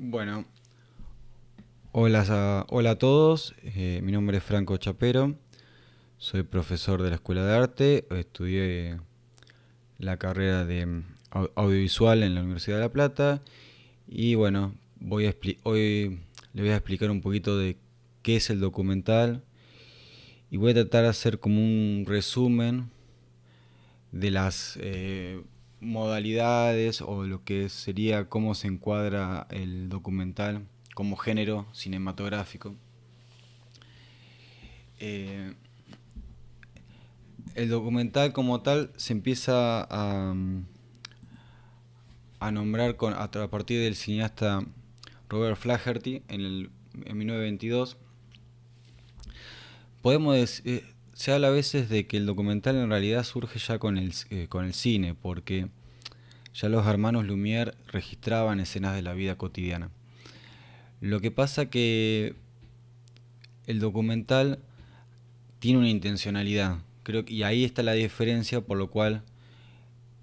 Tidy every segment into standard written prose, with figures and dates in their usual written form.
Bueno, hola a todos. Mi nombre es Franco Chapero. Soy profesor de la Escuela de Arte. Estudié la carrera de audiovisual en la Universidad de La Plata. Y bueno, hoy le voy a explicar un poquito de qué es el documental. Y voy a tratar de hacer como un resumen de las modalidades o lo que sería cómo se encuadra el documental como género cinematográfico. Eh, el documental como tal se empieza a nombrar a partir del cineasta Robert Flaherty en 1922. Se habla a veces de que el documental en realidad surge ya con el cine, porque ya los hermanos Lumière registraban escenas de la vida cotidiana. Lo que pasa que el documental tiene una intencionalidad, y ahí está la diferencia por lo cual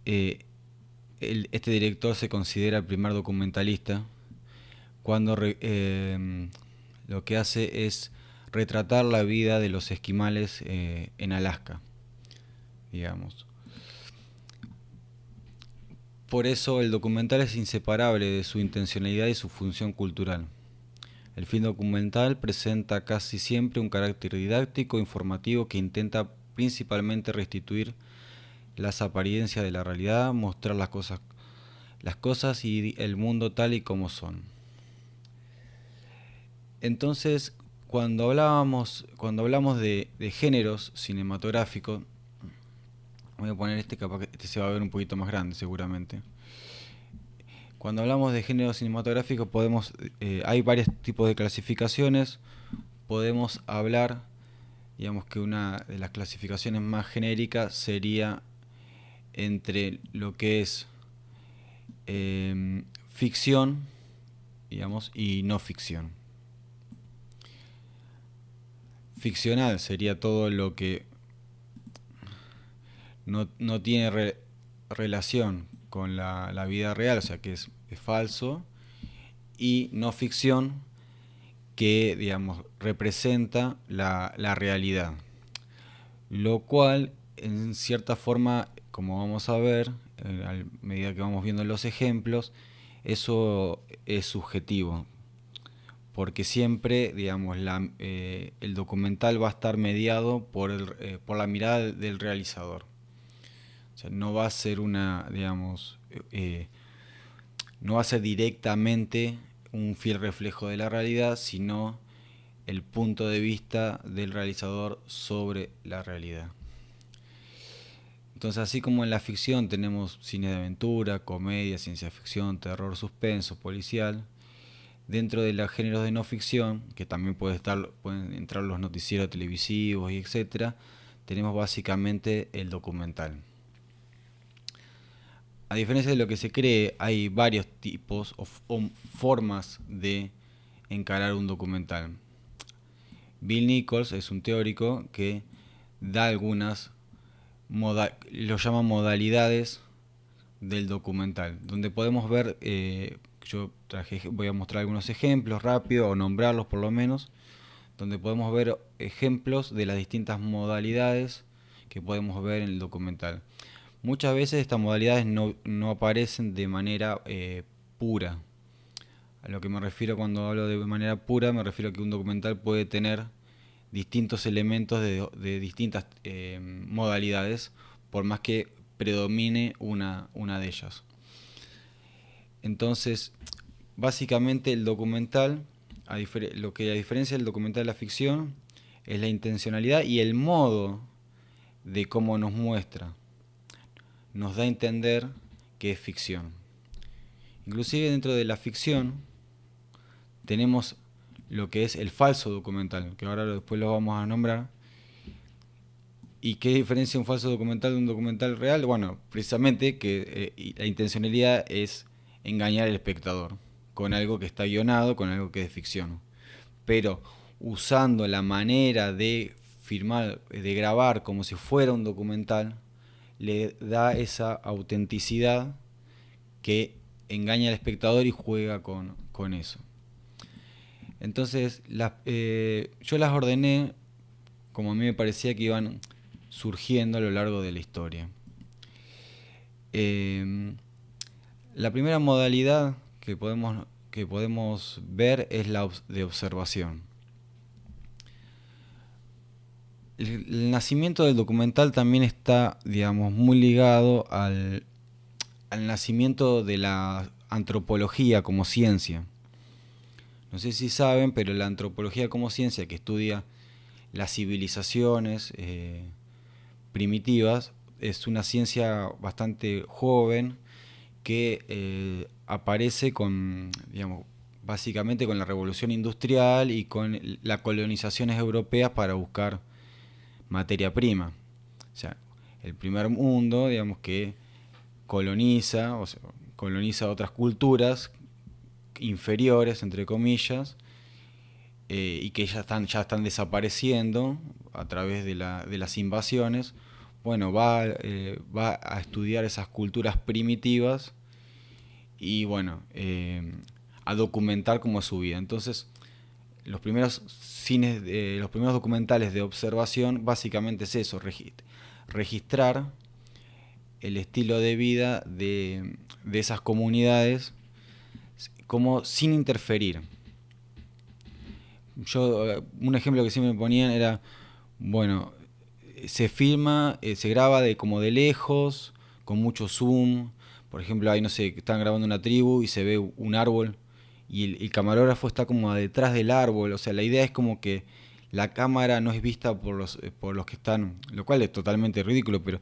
eh, este director se considera el primer documentalista cuando lo que hace es retratar la vida de los esquimales en Alaska, digamos. Por eso el documental es inseparable de su intencionalidad y su función cultural. El film documental presenta casi siempre un carácter didáctico, informativo, que intenta principalmente restituir las apariencias de la realidad, mostrar las cosas y el mundo tal y como son. Entonces, cuando hablamos de géneros cinematográficos, voy a poner capaz que este se va a ver un poquito más grande seguramente. Cuando hablamos de géneros cinematográficos hay varios tipos de clasificaciones. Podemos hablar, digamos que una de las clasificaciones más genéricas sería entre lo que es ficción, digamos, y no ficción. Ficcional sería todo lo que no tiene relación con la vida real, o sea que es falso, y no ficción que, digamos, representa la realidad. Lo cual, en cierta forma, como vamos a ver, a medida que vamos viendo los ejemplos, eso es subjetivo, porque siempre, digamos, el documental va a estar mediado por la mirada del realizador. O sea, no va a ser no va a ser directamente un fiel reflejo de la realidad, sino el punto de vista del realizador sobre la realidad. Entonces, así como en la ficción tenemos cine de aventura, comedia, ciencia ficción, terror, suspenso, policial, dentro de los géneros de no ficción, que también pueden entrar los noticieros televisivos y etcétera, tenemos básicamente el documental. A diferencia de lo que se cree, hay varios tipos o formas de encarar un documental. Bill Nichols es un teórico que da lo llama modalidades del documental, donde podemos ver, voy a mostrar algunos ejemplos rápido, o nombrarlos por lo menos, donde podemos ver ejemplos de las distintas modalidades que podemos ver en el documental. Muchas veces estas modalidades no aparecen de manera pura. A lo que me refiero cuando hablo de manera pura, me refiero a que un documental puede tener distintos elementos de distintas modalidades, por más que predomine una de ellas. Entonces, básicamente el documental, lo que a diferencia del documental de la ficción, es la intencionalidad y el modo de cómo nos muestra. Nos da a entender que es ficción. Inclusive dentro de la ficción tenemos lo que es el falso documental, que ahora después lo vamos a nombrar. ¿Y qué diferencia un falso documental de un documental real? Bueno, precisamente que la intencionalidad es engañar al espectador con algo que está guionado, con algo que es de ficción. Pero usando la manera de filmar, de grabar como si fuera un documental, le da esa autenticidad que engaña al espectador y juega con eso. Entonces, yo las ordené como a mí me parecía que iban surgiendo a lo largo de la historia. La primera modalidad que podemos ver es la de observación. El nacimiento del documental también está, digamos, muy ligado al nacimiento de la antropología como ciencia. No sé si saben, pero la antropología como ciencia, que estudia las civilizaciones primitivas, es una ciencia bastante joven que aparece digamos, básicamente con la revolución industrial y con las colonizaciones europeas para buscar materia prima. O sea, el primer mundo, digamos, que coloniza, o sea, coloniza otras culturas inferiores, entre comillas, y que ya están desapareciendo a través de las invasiones. Bueno, va a estudiar esas culturas primitivas y bueno, a documentar cómo es su vida. Entonces, los primeros los primeros documentales de observación básicamente es eso, registrar el estilo de vida de esas comunidades como sin interferir. Un ejemplo que siempre me ponían era, bueno, se filma, se graba como de lejos, con mucho zoom. Por ejemplo, ahí no sé, están grabando una tribu y se ve un árbol y el camarógrafo está como detrás del árbol. O sea, la idea es como que la cámara no es vista por los que están, lo cual es totalmente ridículo, pero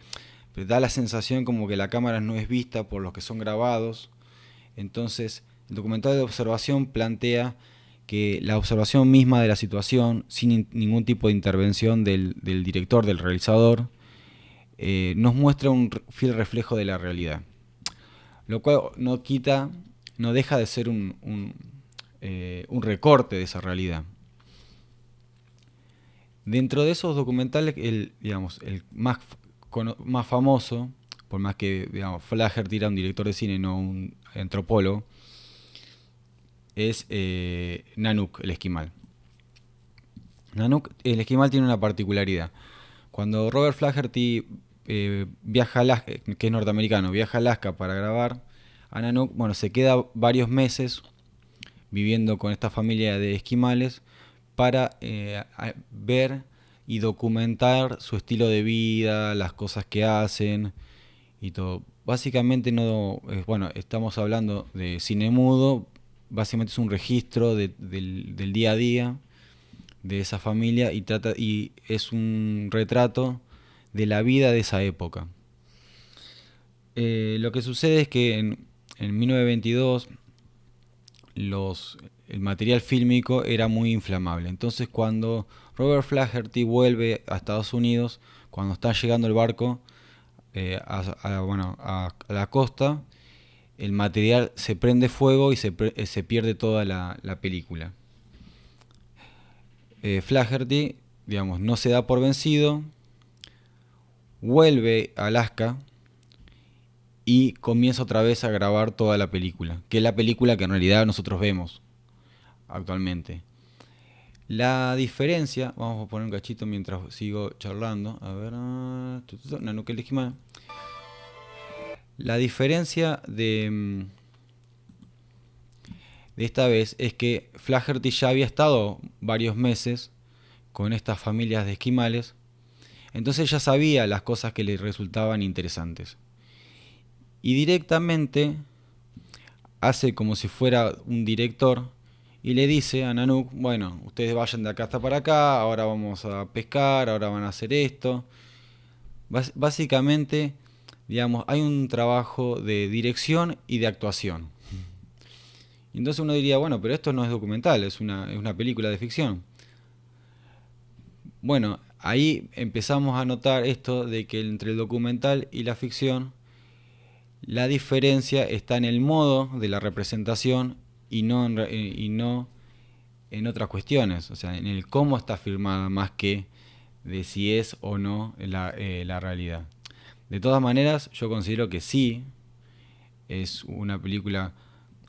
da la sensación como que la cámara no es vista por los que son grabados. Entonces, el documental de observación plantea que la observación misma de la situación, sin ningún tipo de intervención del director, del realizador, nos muestra un fiel reflejo de la realidad. Lo cual no deja de ser un recorte de esa realidad. Dentro de esos documentales, digamos, el más famoso, por más que digamos, Flaherty era un director de cine, no un antropólogo, es Nanook, el esquimal. Nanook, el esquimal tiene una particularidad. Cuando Robert Flaherty viaja a Alaska, que es norteamericano, viaja a Alaska para grabar a Nanook, bueno, se queda varios meses viviendo con esta familia de esquimales para ver y documentar su estilo de vida, las cosas que hacen y todo. Básicamente bueno, estamos hablando de cine mudo, básicamente es un registro del día a día de esa familia y es un retrato de la vida de esa época. Lo que sucede es que en 1922 el material fílmico era muy inflamable. Entonces cuando Robert Flaherty vuelve a Estados Unidos, cuando está llegando el barco a la costa, el material se prende fuego y se pierde toda la película. Flaherty, digamos, no se da por vencido, vuelve a Alaska y comienza otra vez a grabar toda la película, que es la película que en realidad nosotros vemos actualmente. La diferencia, vamos a poner un cachito mientras sigo charlando, a ver, Nanook el esquimal. La diferencia de esta vez es que Flaherty ya había estado varios meses con estas familias de esquimales, entonces ya sabía las cosas que le resultaban interesantes. Y directamente hace como si fuera un director y le dice a Nanook, bueno, ustedes vayan de acá hasta para acá, ahora vamos a pescar, ahora van a hacer esto. Básicamente, digamos, hay un trabajo de dirección y de actuación. Y entonces uno diría, bueno, pero esto no es documental, es una película de ficción. Bueno, ahí empezamos a notar esto de que entre el documental y la ficción, la diferencia está en el modo de la representación y no en otras cuestiones, o sea, en el cómo está filmada más que de si es o no la realidad. De todas maneras, yo considero que sí, es una película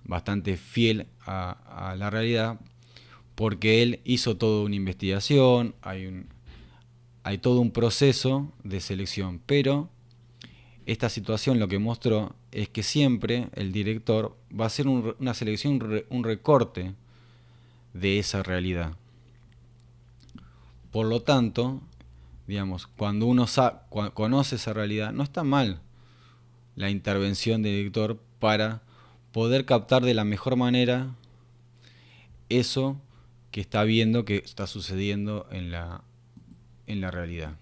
bastante fiel a la realidad, porque él hizo toda una investigación, hay todo un proceso de selección, pero esta situación lo que mostró es que siempre el director va a hacer una selección, un recorte de esa realidad. Por lo tanto, digamos, cuando uno conoce esa realidad, no está mal la intervención del director para poder captar de la mejor manera eso que está viendo que está sucediendo en la realidad.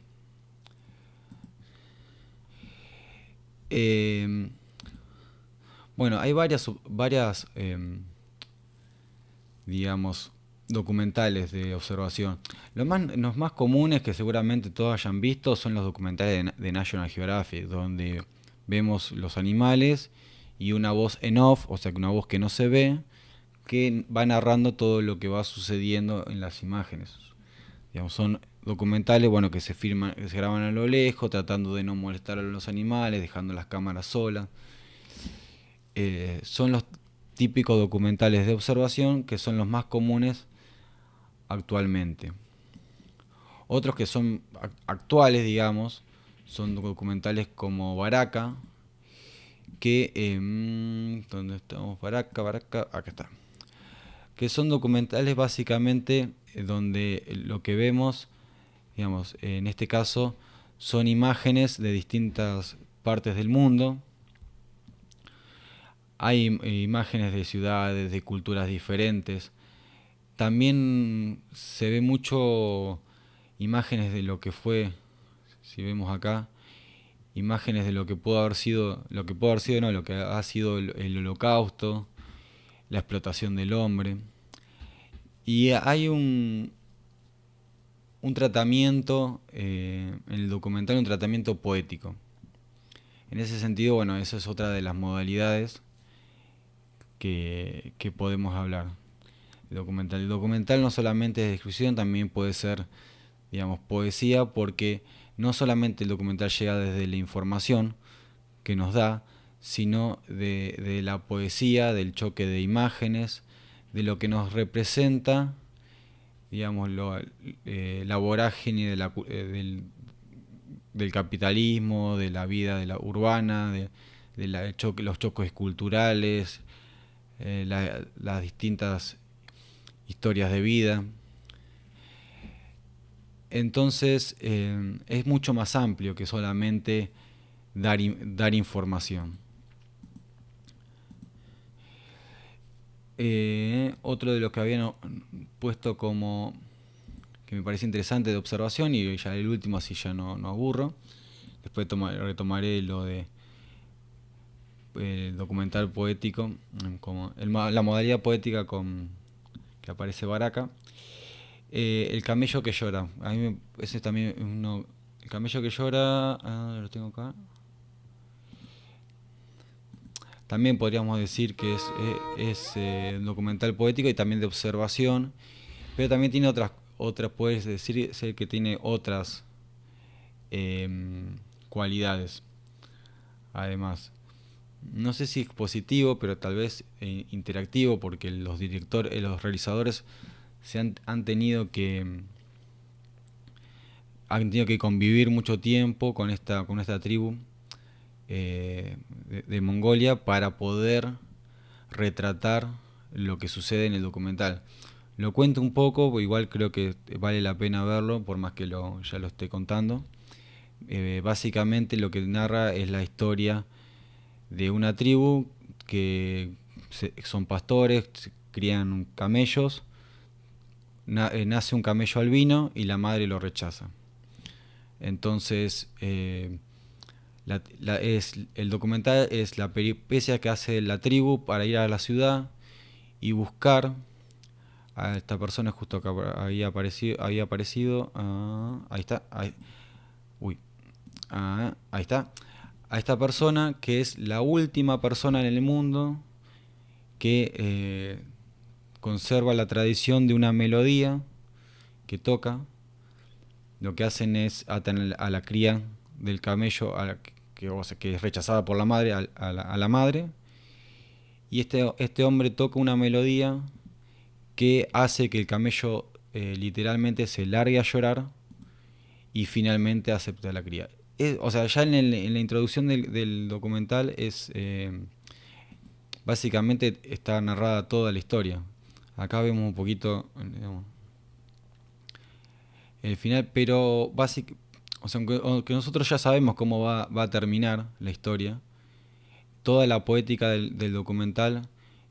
Bueno, hay varias digamos, documentales de observación. Los más comunes que seguramente todos hayan visto son los documentales de National Geographic, donde vemos los animales y una voz en off, o sea, que una voz que no se ve, que va narrando todo lo que va sucediendo en las imágenes. Digamos, son documentales, bueno, que se graban a lo lejos, tratando de no molestar a los animales, dejando las cámaras solas. Son los típicos documentales de observación que son los más comunes actualmente. Otros que son actuales, digamos, son documentales como Baraka, que ¿dónde estamos? Baraka, acá está. Que son documentales básicamente donde lo que vemos, digamos, en este caso, son imágenes de distintas partes del mundo. Hay imágenes de ciudades, de culturas diferentes. También se ve mucho imágenes de lo que fue, si vemos acá, imágenes de lo que pudo haber sido, lo que ha sido el Holocausto, la explotación del hombre. Y hay un tratamiento, en el documental, un tratamiento poético. En ese sentido, bueno, esa es otra de las modalidades que podemos hablar. El documental no solamente es descripción, también puede ser, digamos, poesía, porque no solamente el documental llega desde la información que nos da, sino de la poesía, del choque de imágenes, de lo que nos representa, digamos, la vorágine del capitalismo, de la vida de la urbana, los choques culturales, las distintas historias de vida. Entonces es mucho más amplio que solamente dar información. Otro de los que habían puesto como que me parece interesante de observación, y ya el último, así ya no aburro, después retomaré lo de documental poético, como la modalidad poética que aparece Baraka. El camello que llora, ese también es uno. El camello que llora, lo tengo acá. También podríamos decir que es un documental poético y también de observación, pero también tiene puedes decir que tiene otras cualidades. Además, no sé si expositivo, pero tal vez interactivo, porque los realizadores han tenido que convivir mucho tiempo con esta tribu de Mongolia para poder retratar lo que sucede en el documental. Lo cuento un poco, igual creo que vale la pena verlo, por más que ya lo esté contando. Básicamente lo que narra es la historia de una tribu que son pastores, crían camellos, nace un camello albino y la madre lo rechaza. Entonces, el documental es la peripecia que hace la tribu para ir a la ciudad y buscar a esta persona, justo que había aparecido, ahí está, ahí está, a esta persona que es la última persona en el mundo que conserva la tradición de una melodía que toca. Lo que hacen es atan a la cría del camello, que es rechazada por la madre, a la madre, y este hombre toca una melodía que hace que el camello literalmente se largue a llorar y finalmente acepta la cría. O sea, ya en la introducción del documental básicamente está narrada toda la historia. Acá vemos un poquito, digamos, el final, pero o sea, aunque nosotros ya sabemos cómo va a terminar la historia, toda la poética del documental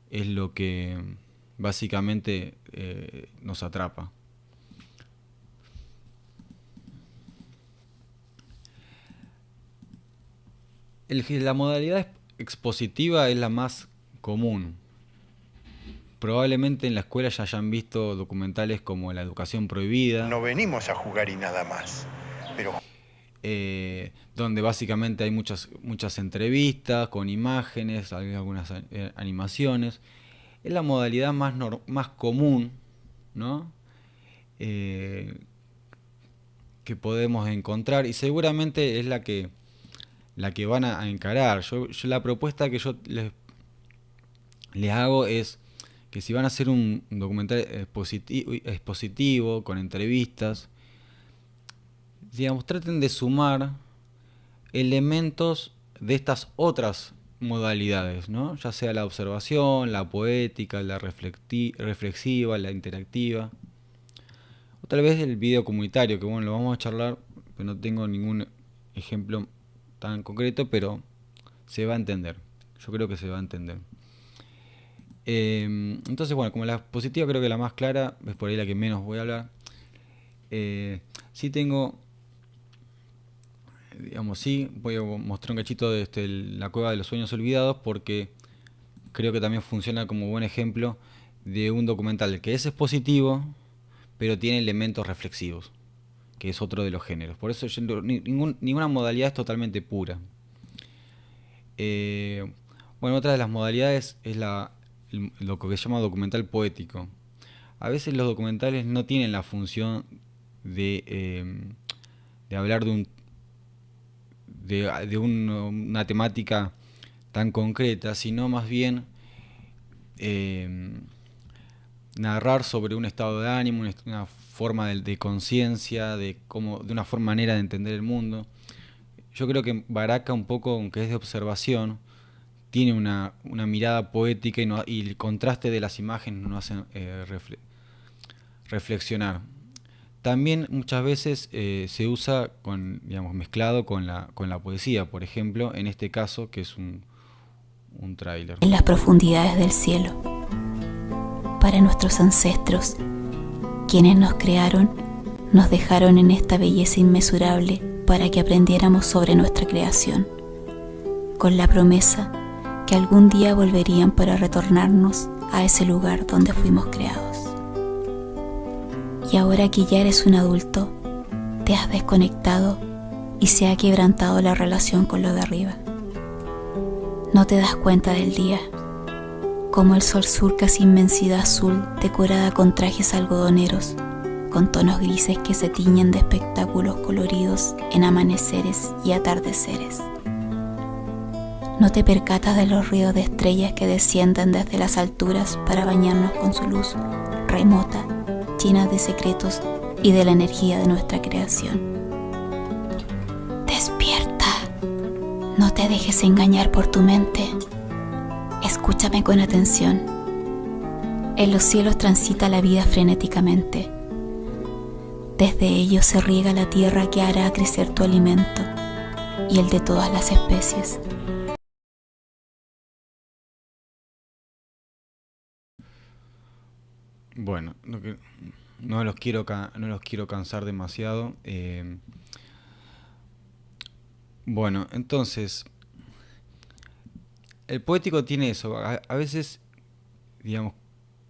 es lo que básicamente nos atrapa. La modalidad expositiva es la más común. Probablemente en la escuela ya hayan visto documentales como La educación prohibida. No venimos a jugar y nada más, pero donde básicamente hay muchas entrevistas con imágenes, hay algunas animaciones. Es la modalidad más común, ¿no? Eh, que podemos encontrar y seguramente es la que van a encarar. Yo la propuesta que yo les hago es que si van a hacer un documental expositivo con entrevistas, digamos, traten de sumar elementos de estas otras modalidades, ¿no? Ya sea la observación, la poética, la reflexiva, la interactiva, o tal vez el video comunitario, que bueno, lo vamos a charlar, pero no tengo ningún ejemplo tan concreto, pero se va a entender. Yo creo que se va a entender. Entonces, bueno, como la expositiva creo que la más clara, es por ahí la que menos voy a hablar. Sí tengo, digamos, sí, voy a mostrar un cachito de la cueva de los sueños olvidados porque creo que también funciona como buen ejemplo de un documental que es expositivo, pero tiene elementos reflexivos, que es otro de los géneros. Por eso ninguna modalidad es totalmente pura. Bueno, otra de las modalidades es lo que se llama documental poético. A veces los documentales no tienen la función de hablar una temática tan concreta, sino más bien eh, narrar sobre un estado de ánimo, una forma de conciencia, de una manera de entender el mundo. Yo creo que Baraka un poco, aunque es de observación, tiene una mirada poética y el contraste de las imágenes nos hace reflexionar. También muchas veces se usa digamos, mezclado con la poesía, por ejemplo, en este caso que es un tráiler. En las profundidades del cielo, para nuestros ancestros, quienes nos crearon, nos dejaron en esta belleza inmesurable para que aprendiéramos sobre nuestra creación, con la promesa que algún día volverían para retornarnos a ese lugar donde fuimos creados. Y ahora que ya eres un adulto, te has desconectado y se ha quebrantado la relación con lo de arriba. No te das cuenta del día, como el sol surca esa inmensidad azul decorada con trajes algodoneros, con tonos grises que se tiñen de espectáculos coloridos en amaneceres y atardeceres. No te percatas de los ríos de estrellas que descienden desde las alturas para bañarnos con su luz remota, llena de secretos y de la energía de nuestra creación. Despierta, no te dejes engañar por tu mente. Escúchame con atención. En los cielos transita la vida frenéticamente. Desde ellos se riega la tierra que hará crecer tu alimento y el de todas las especies. Bueno, no los quiero cansar demasiado. Bueno, entonces, el poético tiene eso. A veces, digamos,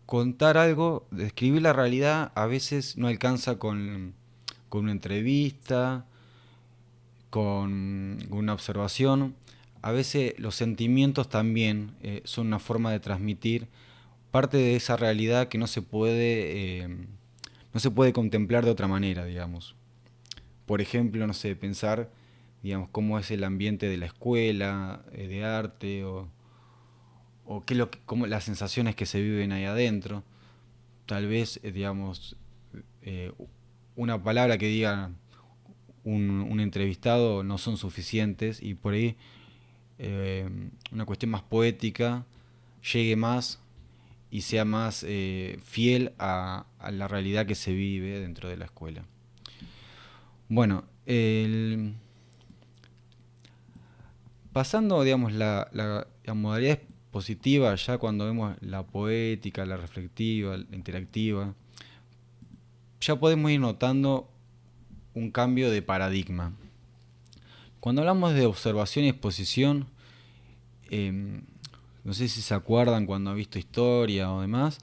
contar algo, describir la realidad, a veces no alcanza con una entrevista, con una observación. A veces los sentimientos también son una forma de transmitir parte de esa realidad que no se puede contemplar de otra manera, digamos. Por ejemplo, no sé, pensar, digamos, cómo es el ambiente de la escuela de arte o qué es cómo las sensaciones que se viven ahí adentro. Tal vez, digamos, eh, una palabra que diga un entrevistado no son suficientes y por ahí eh, una cuestión más poética llegue más y sea más fiel a la realidad que se vive dentro de la escuela. Bueno, pasando, digamos, la modalidad positiva, ya cuando vemos la poética, la reflexiva, la interactiva, ya podemos ir notando un cambio de paradigma. Cuando hablamos de observación y exposición, no sé si se acuerdan cuando han visto historia o demás,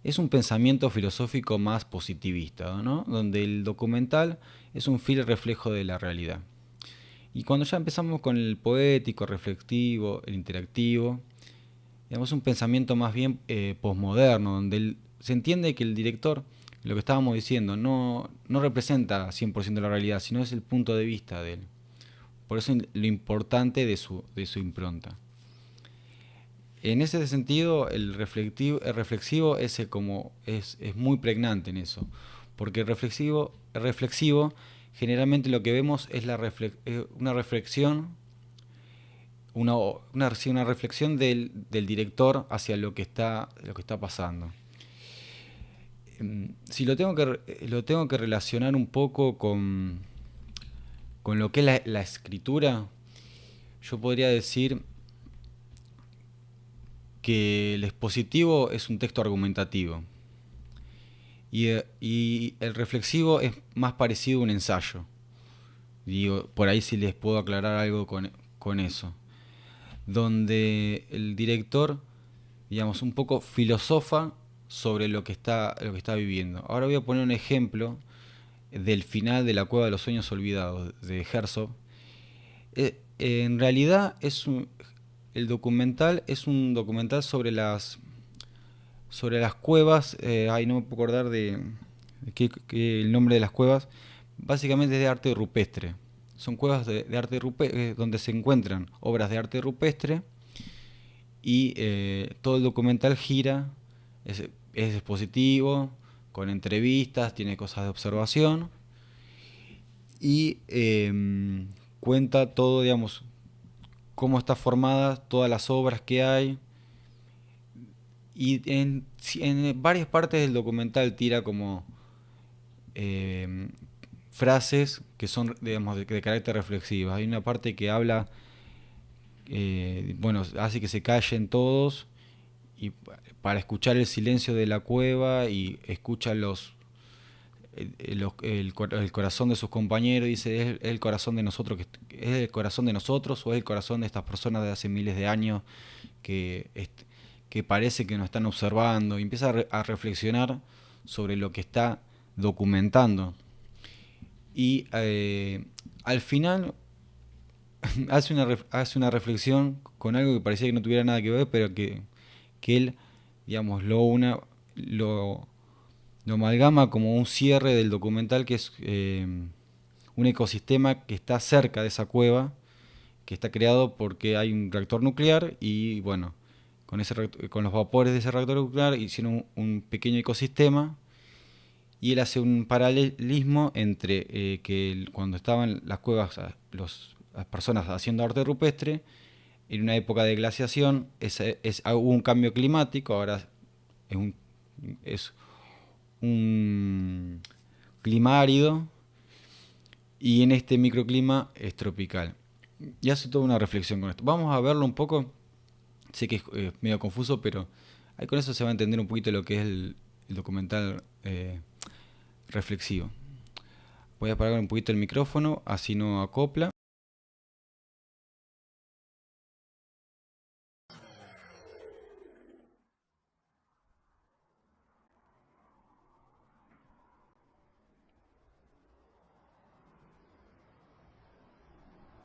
es un pensamiento filosófico más positivista, ¿no? Donde el documental es un fiel reflejo de la realidad. Y cuando ya empezamos con el poético, reflexivo, el interactivo, digamos un pensamiento más bien posmoderno, donde se entiende que el director, lo que estábamos diciendo, no representa 100% la realidad, sino es el punto de vista de él. Por eso lo importante de su impronta. En ese sentido, el reflexivo es muy pregnante en eso, porque el reflexivo generalmente lo que vemos es una reflexión, una reflexión del director hacia lo que está pasando. Si lo tengo que relacionar un poco con lo que es la escritura, yo podría decir que el expositivo es un texto argumentativo y el reflexivo es más parecido a un ensayo. Digo, por ahí sí les puedo aclarar algo con eso. Donde el director, digamos, un poco filosofa sobre lo que está viviendo. Ahora voy a poner un ejemplo del final de La Cueva de los Sueños Olvidados de Herzog. En realidad el documental es un documental sobre las cuevas. No me puedo acordar de el nombre de las cuevas. Básicamente es de arte rupestre. Son cuevas de arte rupestre donde se encuentran obras de arte rupestre y todo el documental gira, es expositivo, con entrevistas, tiene cosas de observación y cuenta todo, digamos, cómo está formada todas las obras que hay. Y en varias partes del documental tira como frases que son, digamos, de carácter reflexivo. Hay una parte que habla, hace que se callen todos y para escuchar el silencio de la cueva y escucha el corazón de sus compañeros. Dice, es el corazón de nosotros, es el corazón de nosotros o es el corazón de estas personas de hace miles de años que parece que nos están observando, y empieza a reflexionar sobre lo que está documentando. Y al final hace una reflexión con algo que parecía que no tuviera nada que ver, pero que él, digamos, lo amalgama como un cierre del documental, que es un ecosistema que está cerca de esa cueva, que está creado porque hay un reactor nuclear y bueno, con los vapores de ese reactor nuclear hicieron un pequeño ecosistema, y él hace un paralelismo entre que cuando estaban las cuevas las personas haciendo arte rupestre, en una época de glaciación hubo un cambio climático, ahora es un clima árido y en este microclima es tropical. Y hace toda una reflexión con esto. Vamos a verlo un poco. Sé que es medio confuso, pero ahí con eso se va a entender un poquito lo que es el documental reflexivo. Voy a apagar un poquito el micrófono, así no acopla.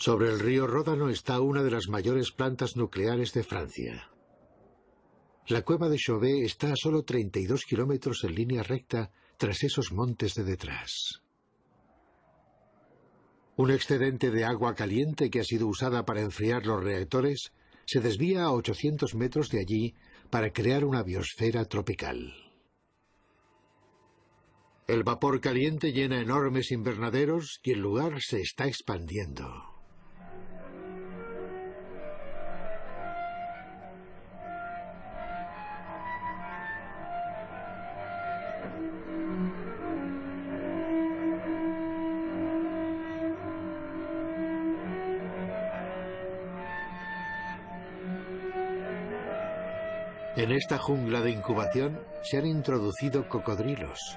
Sobre el río Ródano está una de las mayores plantas nucleares de Francia. La cueva de Chauvet está a solo 32 kilómetros en línea recta tras esos montes de detrás. Un excedente de agua caliente que ha sido usada para enfriar los reactores se desvía a 800 metros de allí para crear una biosfera tropical. El vapor caliente llena enormes invernaderos y el lugar se está expandiendo. En esta jungla de incubación se han introducido cocodrilos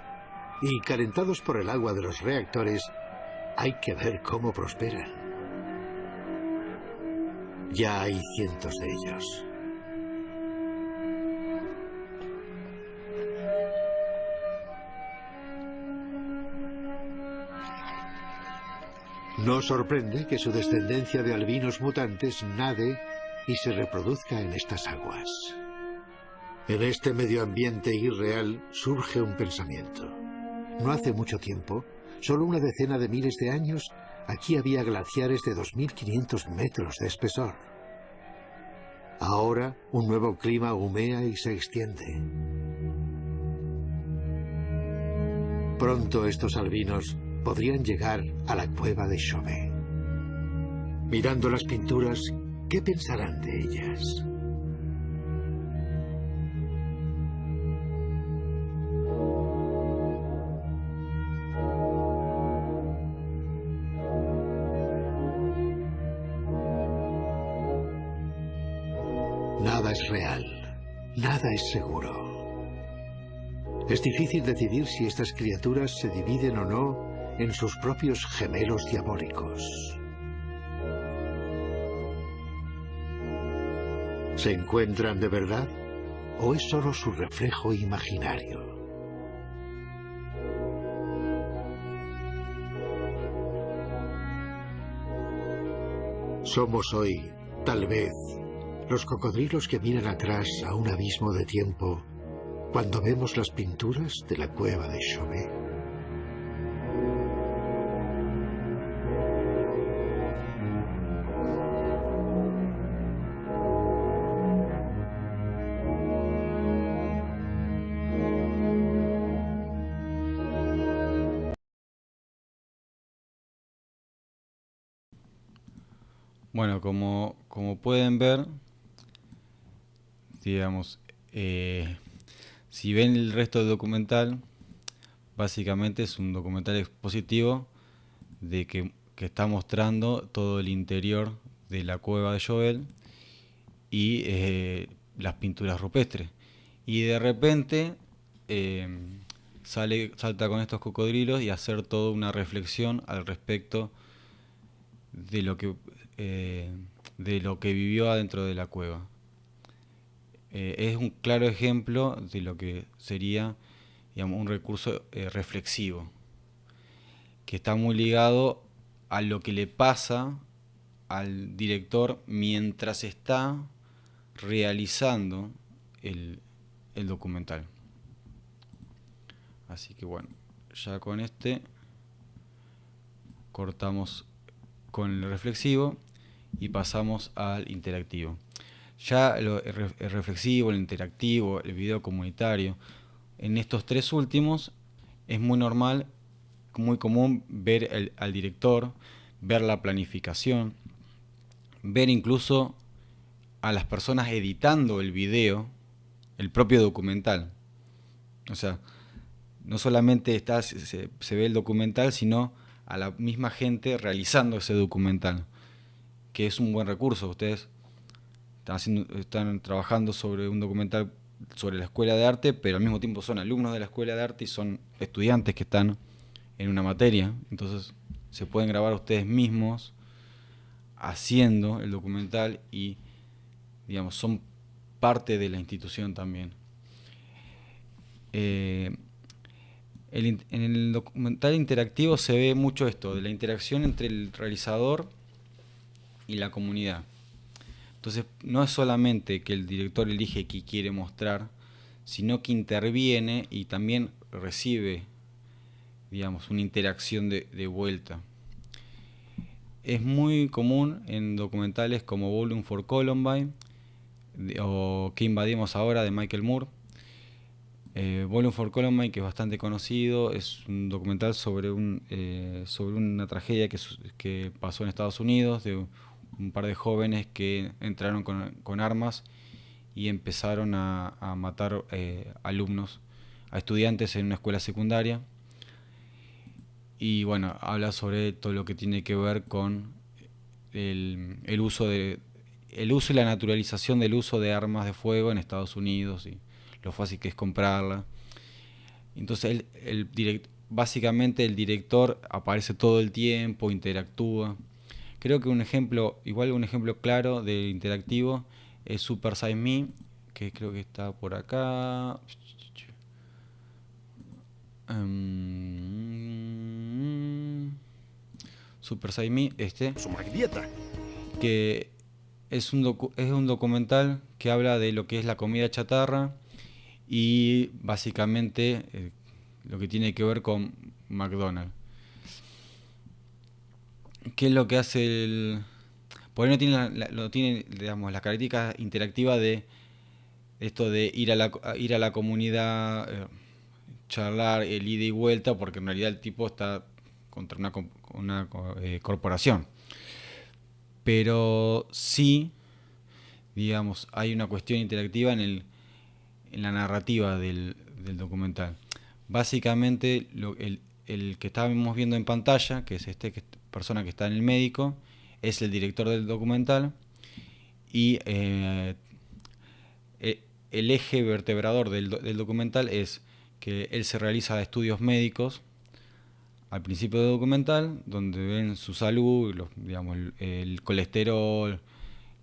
y, calentados por el agua de los reactores, hay que ver cómo prosperan. Ya hay cientos de ellos. No sorprende que su descendencia de albinos mutantes nade y se reproduzca en estas aguas. En este medio ambiente irreal surge un pensamiento. No hace mucho tiempo, solo una decena de miles de años, aquí había glaciares de 2500 metros de espesor. Ahora, un nuevo clima humea y se extiende. Pronto estos albinos podrían llegar a la cueva de Chauvet. Mirando las pinturas, ¿qué pensarán de ellas? Nada es real, nada es seguro. Es difícil decidir si estas criaturas se dividen o no en sus propios gemelos diabólicos. ¿Se encuentran de verdad o es solo su reflejo imaginario? Somos hoy, tal vez, los cocodrilos que miran atrás a un abismo de tiempo cuando vemos las pinturas de la cueva de Chauvet. Bueno, como pueden ver, digamos, si ven el resto del documental, básicamente es un documental expositivo que está mostrando todo el interior de la cueva de Chauvet y las pinturas rupestres. Y de repente salta con estos cocodrilos y hacer toda una reflexión al respecto de lo que vivió adentro de la cueva. Es un claro ejemplo de lo que sería, digamos, un recurso reflexivo, que está muy ligado a lo que le pasa al director mientras está realizando el documental. Así que bueno, ya con este cortamos con el reflexivo y pasamos al interactivo. Ya el reflexivo, el interactivo, el video comunitario, en estos tres últimos es muy normal, muy común ver al director, ver la planificación, ver incluso a las personas editando el video, el propio documental. O sea, no solamente se ve el documental, sino a la misma gente realizando ese documental, que es un buen recurso. Ustedes están trabajando sobre un documental sobre la escuela de arte, pero al mismo tiempo son alumnos de la escuela de arte y son estudiantes que están en una materia. Entonces se pueden grabar ustedes mismos haciendo el documental y, digamos, son parte de la institución también. En el documental interactivo se ve mucho esto, de la interacción entre el realizador y la comunidad. Entonces no es solamente que el director elige qué quiere mostrar, sino que interviene y también recibe, digamos, una interacción de vuelta. es muy común en documentales como Bowling for Columbine o ¿Qué invadimos ahora?, de Michael Moore. Bowling for Columbine, que es bastante conocido, es un documental sobre una tragedia que pasó en Estados Unidos, de un par de jóvenes que entraron con armas y empezaron a matar alumnos, a estudiantes en una escuela secundaria. Y bueno, habla sobre todo lo que tiene que ver con el uso y la naturalización del uso de armas de fuego en Estados Unidos y lo fácil que es comprarla. Entonces básicamente el director aparece todo el tiempo, interactúa. Creo que un ejemplo claro de interactivo es Super Size Me, que creo que está por acá. Super Size Me, que es un documental que habla de lo que es la comida chatarra y básicamente lo que tiene que ver con McDonald's. ¿Qué es lo que hace por ahí no tiene digamos, la característica interactiva de esto de ir a la comunidad, charlar el ida y vuelta, porque en realidad el tipo está contra una corporación. Pero sí, digamos, hay una cuestión interactiva en la narrativa del documental. Básicamente, el que estábamos viendo en pantalla, que es persona que está en el médico, es el director del documental, y el eje vertebrador del documental es que él se realiza estudios médicos al principio del documental, donde ven su salud, digamos, el colesterol,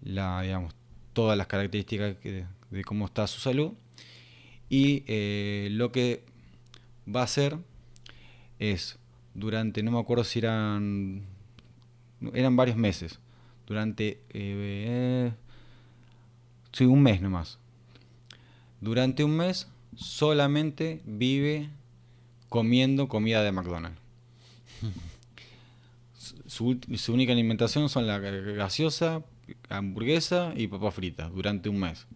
digamos, todas las características de cómo está su salud. Y lo que va a hacer es, no me acuerdo si eran varios meses, durante un mes nomás. Durante un mes solamente vive comiendo comida de McDonald's. Su única alimentación son la gaseosa, hamburguesa y papas fritas durante un mes.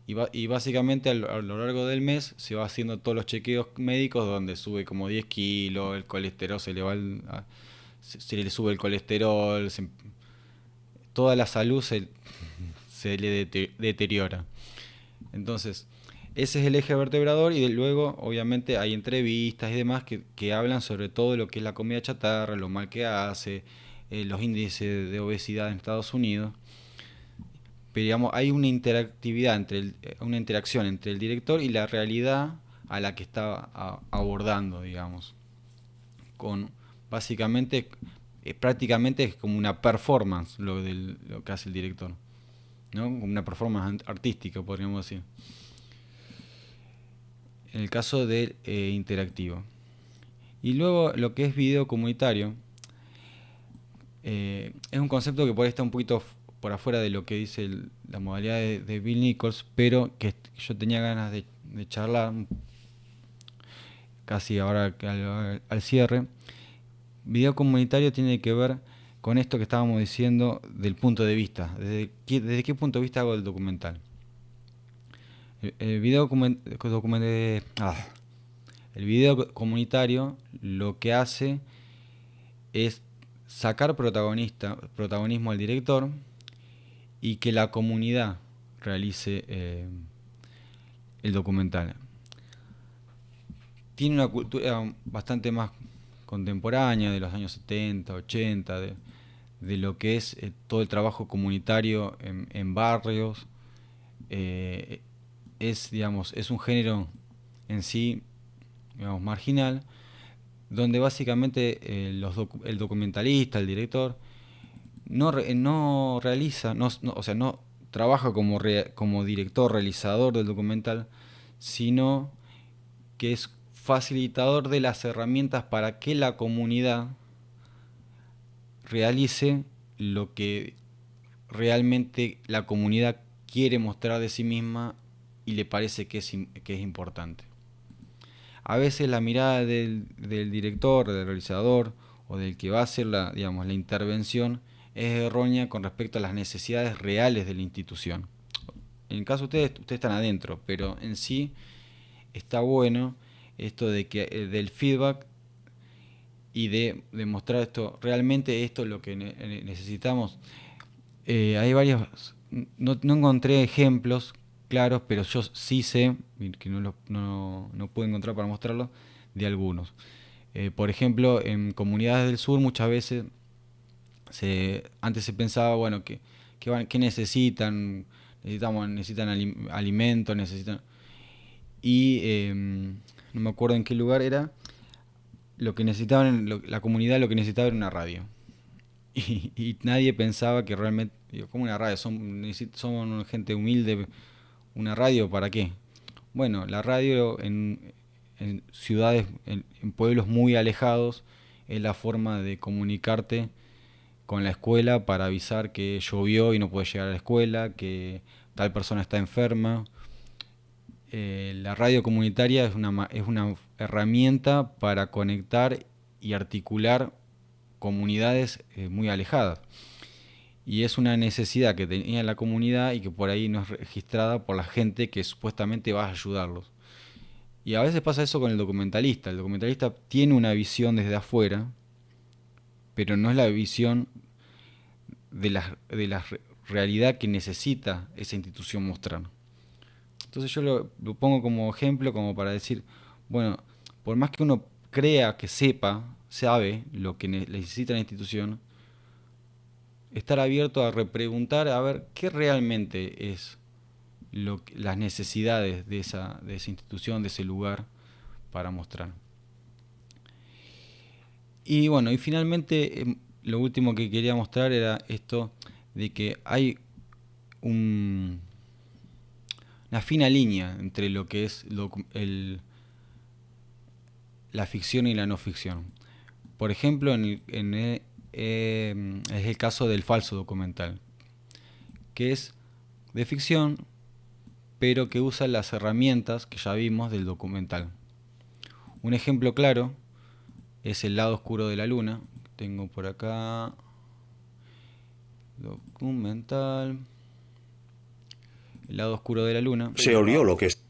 Y básicamente a lo largo del mes se va haciendo todos los chequeos médicos donde sube como 10 kilos, el colesterol se le sube el colesterol, toda la salud se le deteriora. Entonces, ese es el eje vertebrador, y luego obviamente hay entrevistas y demás que hablan sobre todo lo que es la comida chatarra, lo mal que hace, los índices de obesidad en Estados Unidos. Pero digamos, hay una interactividad, una interacción entre el director y la realidad a la que está abordando, digamos. Básicamente, prácticamente es como una performance lo que hace el director, ¿no? Como una performance artística, podríamos decir. En el caso del interactivo. Y luego lo que es video comunitario es un concepto que por ahí está un poquito por afuera de lo que dice la modalidad de Bill Nichols, pero que yo tenía ganas de charlar casi ahora al cierre. Video comunitario tiene que ver con esto que estábamos diciendo del punto de vista. ¿Desde qué punto de vista hago el documental? El video comunitario lo que hace es sacar protagonismo al director y que la comunidad realice el documental. Tiene una cultura bastante más contemporánea, de los años 70, 80, de lo que es todo el trabajo comunitario en barrios. Es un género en sí, digamos, marginal, donde básicamente el documentalista, el director, no realiza, o sea, no trabaja como director, realizador del documental, sino que es facilitador de las herramientas para que la comunidad realice lo que realmente la comunidad quiere mostrar de sí misma y le parece que es importante. A veces la mirada del director, del realizador o del que va a hacer la intervención es errónea con respecto a las necesidades reales de la institución. En el caso de ustedes están adentro, pero en sí está bueno esto de que del feedback y de demostrar esto, realmente esto es lo que necesitamos. Hay varios, no encontré ejemplos claros, pero yo sí sé, que no puedo encontrar para mostrarlo, de algunos. Por ejemplo, en comunidades del sur muchas veces antes se pensaba, bueno, ¿qué necesitan? Necesitan alimentos, necesitan... Y no me acuerdo en qué lugar era, lo que necesitaban, la comunidad lo que necesitaba era una radio. Y nadie pensaba que realmente, ¿cómo una radio? Son gente humilde, ¿una radio para qué? Bueno, la radio en ciudades, en pueblos muy alejados, es la forma de comunicarte con la escuela para avisar que llovió y no puedes llegar a la escuela, que tal persona está enferma. La radio comunitaria es una herramienta para conectar y articular comunidades muy alejadas. Y es una necesidad que tenía la comunidad y que por ahí no es registrada por la gente que supuestamente va a ayudarlos. Y a veces pasa eso con el documentalista. El documentalista tiene una visión desde afuera, pero no es la visión de la realidad que necesita esa institución mostrar. Entonces yo lo pongo como ejemplo, como para decir, bueno, por más que uno crea que sabe lo que necesita la institución, estar abierto a repreguntar, a ver qué realmente es las necesidades de esa institución, de ese lugar, para mostrar. Y bueno, y finalmente lo último que quería mostrar era esto de que hay una fina línea entre lo que es la ficción y la no ficción. Por ejemplo, es el caso del falso documental, que es de ficción, pero que usa las herramientas que ya vimos del documental. Un ejemplo claro es El lado oscuro de la luna. Tengo por acá documental El lado oscuro de la luna. Se olió lo que es.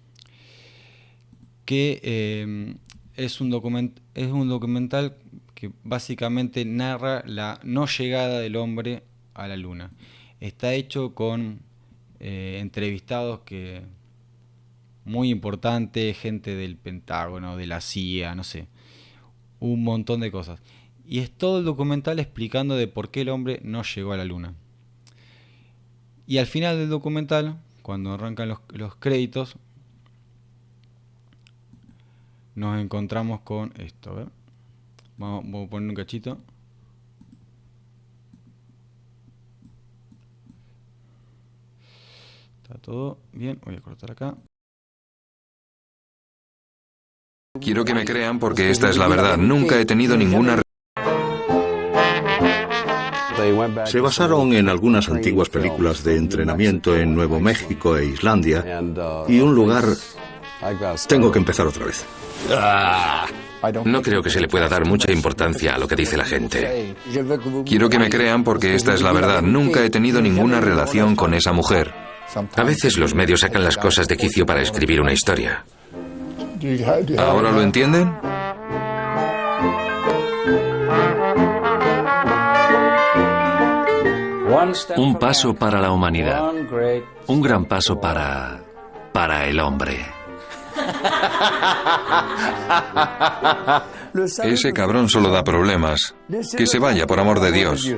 Que es un documental que básicamente narra la no llegada del hombre a la luna. Está hecho con entrevistados muy importantes, gente del Pentágono, de la CIA, no sé, un montón de cosas. Y es todo el documental explicando de por qué el hombre no llegó a la luna. Y al final del documental, cuando arrancan los créditos, nos encontramos con esto. A ver. Vamos a poner un cachito. Está todo bien. Voy a cortar acá. Quiero que me crean porque esta es la verdad. Nunca he tenido ninguna... Se basaron en algunas antiguas películas de entrenamiento en Nuevo México e Islandia y un lugar... Tengo que empezar otra vez. No creo que se le pueda dar mucha importancia a lo que dice la gente. Quiero que me crean porque esta es la verdad. Nunca he tenido ninguna relación con esa mujer. A veces los medios sacan las cosas de quicio para escribir una historia. ¿Ahora lo entienden? Un paso para la humanidad. Un gran paso para el hombre. Ese cabrón solo da problemas. Que se vaya, por amor de Dios.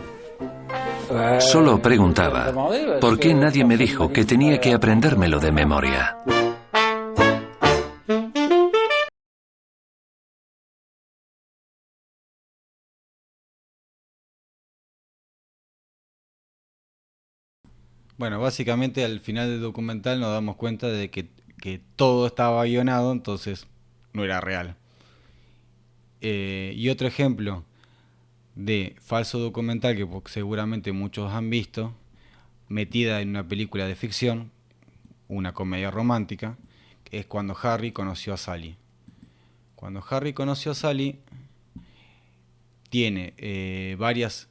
Solo preguntaba, ¿por qué nadie me dijo que tenía que aprendérmelo de memoria? Bueno, básicamente al final del documental nos damos cuenta de que todo estaba guionado, entonces no era real. Y otro ejemplo de falso documental que seguramente muchos han visto, metida en una película de ficción, una comedia romántica, es Cuando Harry conoció a Sally. Cuando Harry conoció a Sally, tiene varias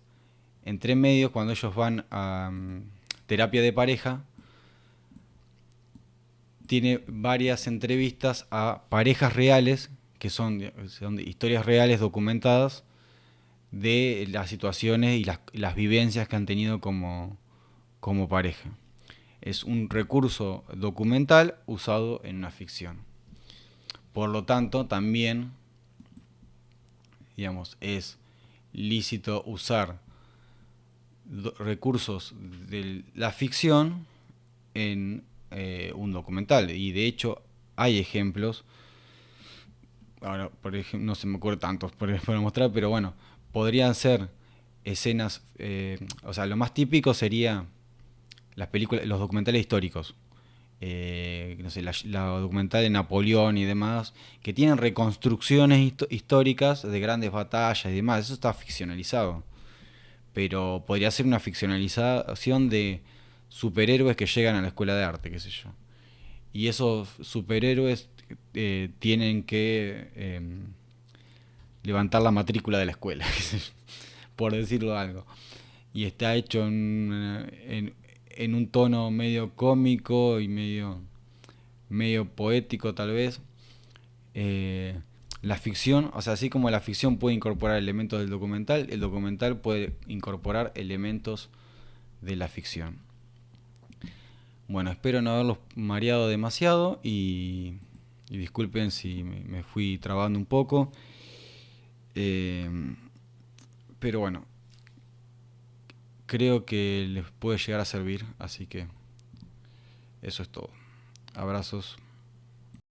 entre medios cuando ellos van a terapia de pareja. Tiene varias entrevistas a parejas reales, que son historias reales documentadas de las situaciones y las vivencias que han tenido como pareja. Es un recurso documental usado en una ficción. Por lo tanto, también, digamos, es lícito usar recursos de la ficción en un documental. Y de hecho hay ejemplos, ahora por ejemplo no se me ocurre tantos para mostrar, pero bueno, podrían ser escenas, o sea, lo más típico sería las películas, los documentales históricos, no sé, la documental de Napoleón y demás, que tienen reconstrucciones históricas de grandes batallas y demás. Eso está ficcionalizado, pero podría ser una ficcionalización de superhéroes que llegan a la escuela de arte, qué sé yo. Y esos superhéroes tienen que levantar la matrícula de la escuela, por decirlo algo. Y está hecho en un tono medio cómico y medio poético tal vez. La ficción, o sea, así como la ficción puede incorporar elementos del documental, el documental puede incorporar elementos de la ficción. Bueno, espero no haberlos mareado demasiado y disculpen si me fui trabando un poco. Pero bueno, creo que les puede llegar a servir, así que eso es todo. Abrazos.